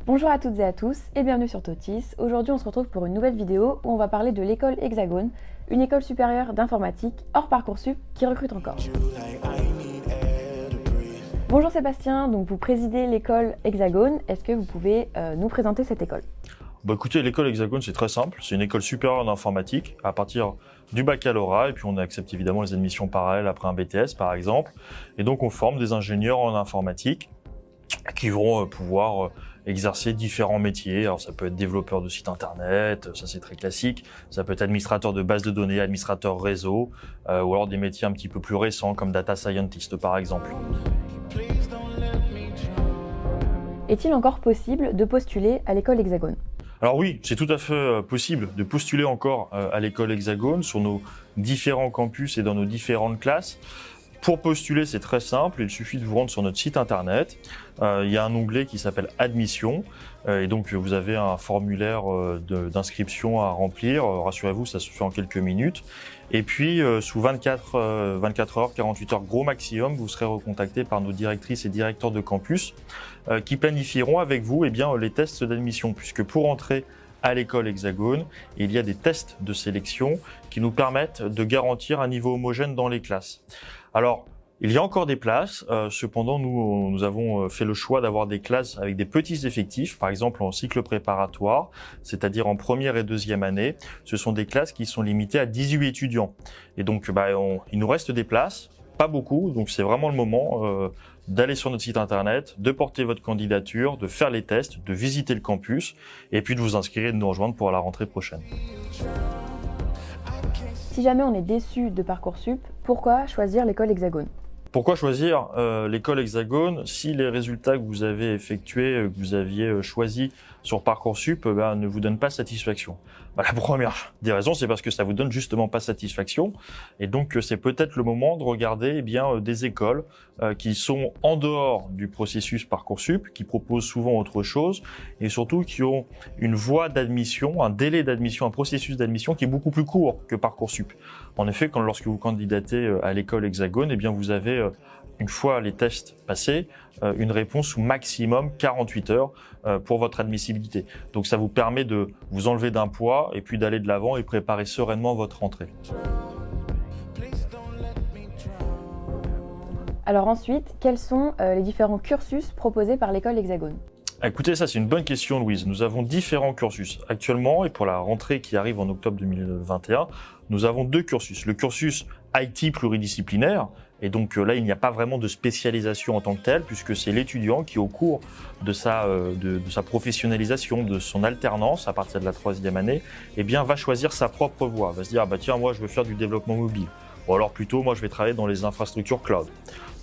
Bonjour à toutes et à tous et bienvenue sur Totis. Aujourd'hui on se retrouve pour une nouvelle vidéo où on va parler de l'école Hexagone, une école supérieure d'informatique hors Parcoursup qui recrute encore. Bonjour Sébastien, donc vous présidez l'école Hexagone, est-ce que vous pouvez nous présenter cette école ? Écoutez, l'école Hexagone, c'est très simple. C'est une école supérieure d'informatique à partir du baccalauréat. Et puis, on accepte évidemment les admissions parallèles après un BTS, par exemple. Et donc, on forme des ingénieurs en informatique qui vont pouvoir exercer différents métiers. Alors, ça peut être développeur de site internet, ça c'est très classique. Ça peut être administrateur de base de données, administrateur réseau, ou alors des métiers un petit peu plus récents comme data scientist, par exemple. Est-il encore possible de postuler à l'école Hexagone ? Alors oui, c'est tout à fait possible de postuler encore à l'école Hexagone sur nos différents campus et dans nos différentes classes. Pour postuler, c'est très simple, il suffit de vous rendre sur notre site internet. Il y a un onglet qui s'appelle Admission et donc vous avez un formulaire d'inscription à remplir. Rassurez-vous, ça se fait en quelques minutes. Et puis sous 24 heures, 48 heures gros maximum, vous serez recontacté par nos directrices et directeurs de campus qui planifieront avec vous les tests d'admission, puisque pour entrer à l'école Hexagone, il y a des tests de sélection qui nous permettent de garantir un niveau homogène dans les classes. Alors, il y a encore des places, cependant nous avons fait le choix d'avoir des classes avec des petits effectifs, par exemple en cycle préparatoire, c'est-à-dire en première et deuxième année. Ce sont des classes qui sont limitées à 18 étudiants. Et donc il nous reste des places, pas beaucoup, donc c'est vraiment le moment d'aller sur notre site internet, de porter votre candidature, de faire les tests, de visiter le campus, et puis de vous inscrire et de nous rejoindre pour la rentrée prochaine. Si jamais on est déçu de Parcoursup, pourquoi choisir l'école Hexagone ? Pourquoi choisir l'école Hexagone si les résultats que vous avez effectués, que vous aviez choisis sur Parcoursup ne vous donnent pas satisfaction ? La première des raisons, c'est parce que ça vous donne justement pas satisfaction, et donc c'est peut-être le moment de regarder des écoles qui sont en dehors du processus Parcoursup, qui proposent souvent autre chose, et surtout qui ont une voie d'admission, un délai d'admission, un processus d'admission qui est beaucoup plus court que Parcoursup. En effet, lorsque vous candidatez à l'école Hexagone, vous avez, une fois les tests passés, une réponse sous maximum 48 heures pour votre admissibilité. Donc ça vous permet de vous enlever d'un poids et puis d'aller de l'avant et préparer sereinement votre rentrée. Alors ensuite, quels sont les différents cursus proposés par l'école Hexagone ? Écoutez, ça c'est une bonne question, Louise. Nous avons différents cursus. Actuellement, et pour la rentrée qui arrive en octobre 2021, nous avons deux cursus. Le cursus IT pluridisciplinaire, et donc là il n'y a pas vraiment de spécialisation en tant que telle, puisque c'est l'étudiant qui au cours de sa professionnalisation, de son alternance à partir de la troisième année, va choisir sa propre voie, va se dire tiens, moi je veux faire du développement mobile, ou alors plutôt moi je vais travailler dans les infrastructures cloud.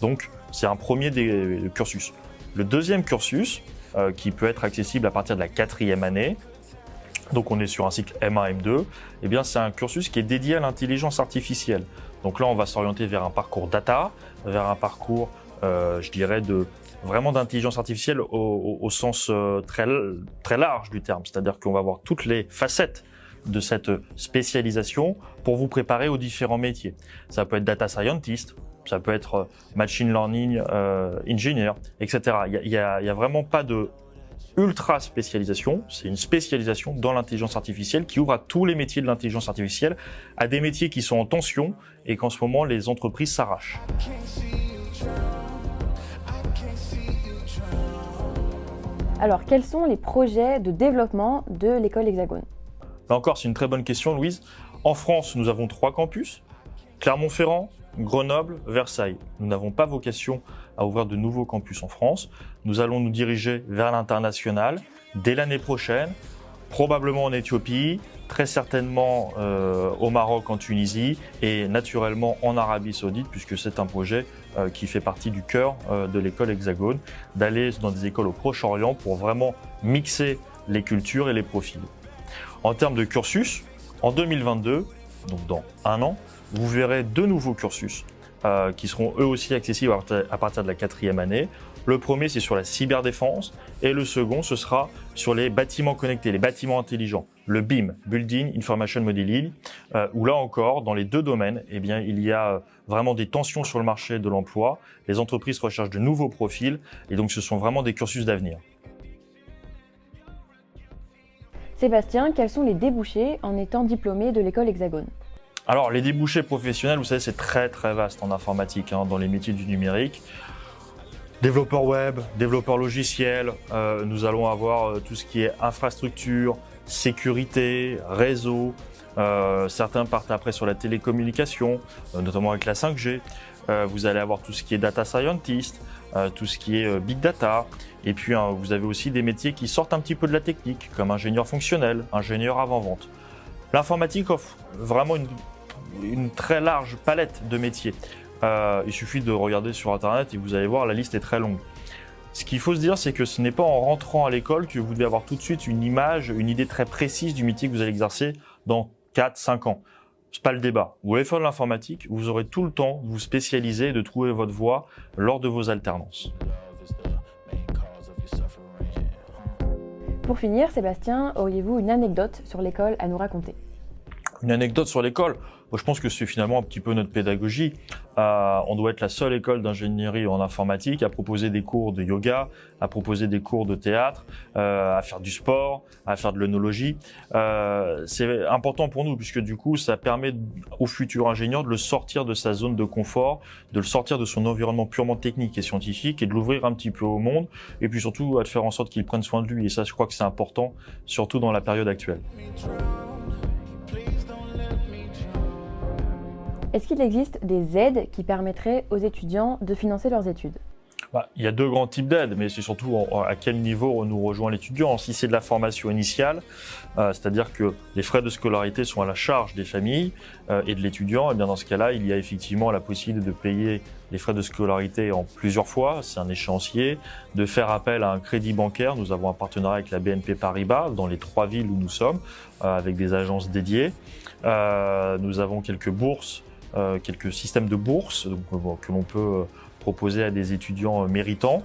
Donc c'est un premier des cursus. Le deuxième cursus, qui peut être accessible à partir de la quatrième année, donc on est sur un cycle M1, M2, c'est un cursus qui est dédié à l'intelligence artificielle. Donc là, on va s'orienter vers un parcours data, vers un parcours, vraiment d'intelligence artificielle au sens très, très large du terme. C'est-à-dire qu'on va voir toutes les facettes de cette spécialisation pour vous préparer aux différents métiers. Ça peut être data scientist, ça peut être machine learning engineer, etc. Il y a vraiment pas de ultra spécialisation, c'est une spécialisation dans l'intelligence artificielle qui ouvre à tous les métiers de l'intelligence artificielle, à des métiers qui sont en tension et qu'en ce moment les entreprises s'arrachent. Alors quels sont les projets de développement de l'école Hexagone ? Là encore, c'est une très bonne question, Louise. En France, nous avons 3 campus, Clermont-Ferrand, Grenoble, Versailles. Nous n'avons pas vocation à ouvrir de nouveaux campus en France. Nous allons nous diriger vers l'international dès l'année prochaine, probablement en Éthiopie, très certainement au Maroc, en Tunisie et naturellement en Arabie Saoudite, puisque c'est un projet qui fait partie du cœur de l'école Hexagone, d'aller dans des écoles au Proche-Orient pour vraiment mixer les cultures et les profils. En termes de cursus, en 2022, donc dans un an, vous verrez 2 nouveaux cursus qui seront eux aussi accessibles à partir de la quatrième année. Le premier, c'est sur la cyberdéfense et le second, ce sera sur les bâtiments connectés, les bâtiments intelligents, le BIM, Building Information Modeling, où là encore, dans les 2 domaines, il y a vraiment des tensions sur le marché de l'emploi. Les entreprises recherchent de nouveaux profils et donc ce sont vraiment des cursus d'avenir. Sébastien, quels sont les débouchés en étant diplômé de l'école Hexagone? Alors, les débouchés professionnels, vous savez, c'est très très vaste en informatique, dans les métiers du numérique. Développeur web, développeur logiciel, nous allons avoir tout ce qui est infrastructure, sécurité, réseau. Certains partent après sur la télécommunication, notamment avec la 5G. Vous allez avoir tout ce qui est data scientist, tout ce qui est big data. Et puis vous avez aussi des métiers qui sortent un petit peu de la technique, comme ingénieur fonctionnel, ingénieur avant-vente. L'informatique offre vraiment une très large palette de métiers. Il suffit de regarder sur Internet et vous allez voir, la liste est très longue. Ce qu'il faut se dire, c'est que ce n'est pas en rentrant à l'école que vous devez avoir tout de suite une image, une idée très précise du métier que vous allez exercer dans 4-5 ans. C'est pas le débat. Vous voulez faire de l'informatique, vous aurez tout le temps de vous spécialiser et de trouver votre voie lors de vos alternances. Pour finir, Sébastien, auriez-vous une anecdote sur l'école à nous raconter? Une anecdote sur l'école, je pense que c'est finalement un petit peu notre pédagogie. On doit être la seule école d'ingénierie en informatique à proposer des cours de yoga, à proposer des cours de théâtre, à faire du sport, à faire de l'œnologie. C'est important pour nous puisque du coup, ça permet au futur ingénieur de le sortir de sa zone de confort, de le sortir de son environnement purement technique et scientifique et de l'ouvrir un petit peu au monde et puis surtout à faire en sorte qu'il prenne soin de lui. Et ça, je crois que c'est important, surtout dans la période actuelle. Est-ce qu'il existe des aides qui permettraient aux étudiants de financer leurs études? Il y a deux grands types d'aides, mais c'est surtout à quel niveau nous rejoint l'étudiant. Si c'est de la formation initiale, c'est-à-dire que les frais de scolarité sont à la charge des familles et de l'étudiant, et bien dans ce cas-là, il y a effectivement la possibilité de payer les frais de scolarité en plusieurs fois, c'est un échéancier, de faire appel à un crédit bancaire. Nous avons un partenariat avec la BNP Paribas dans les 3 villes où nous sommes, avec des agences dédiées. Nous avons quelques bourses, quelques systèmes de bourses que l'on peut proposer à des étudiants méritants.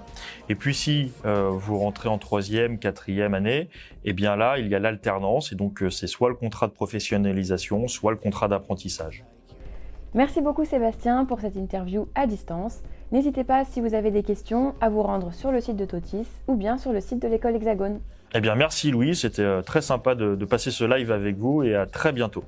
Et puis si vous rentrez en 3e, 4e année, eh bien là, il y a l'alternance et donc c'est soit le contrat de professionnalisation, soit le contrat d'apprentissage. Merci beaucoup Sébastien pour cette interview à distance. N'hésitez pas, si vous avez des questions, à vous rendre sur le site de Totis ou bien sur le site de l'école Hexagone. Eh bien merci Louis, c'était très sympa de passer ce live avec vous et à très bientôt.